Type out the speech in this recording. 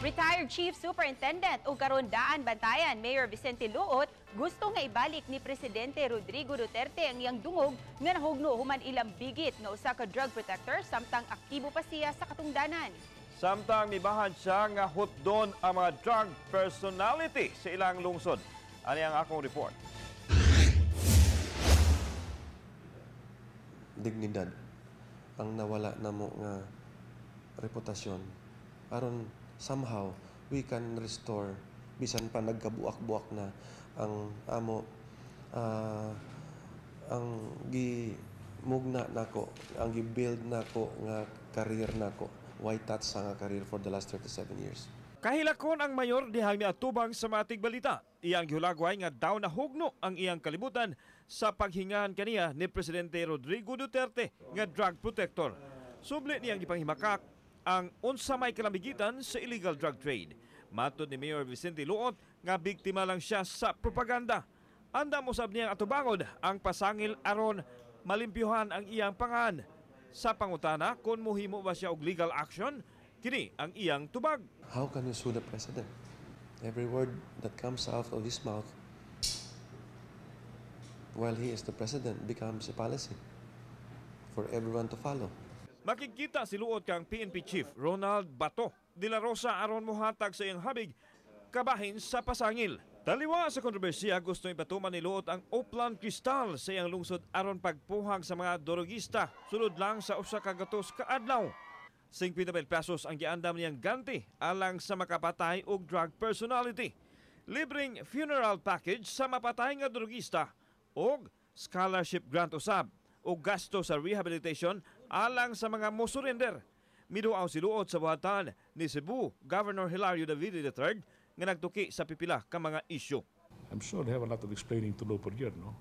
Retired Chief Superintendent o karon daan bantayan Mayor Vicente Luot gusto nga ibalik ni Presidente Rodrigo Duterte ang iyang dungog nga nahugno human ilang bigit nga usa ka drug protector samtang aktibo pa siya sa katungdanan. Samtang mibahan siya nga hutdon ang mga drug personality sa ilang lungsod. Ano ang akong report? Dignidad ang nawala na mo nga reputasyon aron somehow we can restore bisan pa nagkabuak-buak na ang amo ang gimugna nako ang gi-build nako nga career nako white touch sa nga career for the last 37 years. Kahilakon ang mayor dihang miatubang sa matig balita. Iyang gihulagway nga daw nahugno ang iyang kalibutan sa paghingahan kaniya ni Presidente Rodrigo Duterte nga drug protector. Subli niyang gipanghimakak ang unsa may kalamigitan sa illegal drug trade. Matod ni Mayor Vicente Luot nga biktima lang siya sa propaganda. Anda mo sab niyang atubangod ang pasangil aron malimpyuhan ang iyang pangan. Sa pangutana kung mohimo ba siya og legal action, kini ang iyang tubag. How can you sue the president? Every word that comes out of his mouth while he is the president becomes a policy for everyone to follow. Makikita si Luot kang PNP Chief Ronald Bato de la Rosa aron mohatag sa iyang habig kabahin sa pasangil. Taliwa sa kontrobersiya, gusto ipatuman ni Luot ang Oplan Cristal sa iyang lungsod aron pagpuhag sa mga drogista sulod lang sa usa ka gatos ka adlaw. 50,000 pesos ang giandam niyang ganti alang sa makapatay og drug personality. Libreng funeral package sa mapatay nga drogista og scholarship grant usab o gasto sa rehabilitation alang sa mga mo-surrender. Miduaw si Luot sa buhatan ni Cebu Governor Hilario David III nga nagtuki sa pipila ka mga isyu. I'm sure they have a lot of explaining to do per year, no?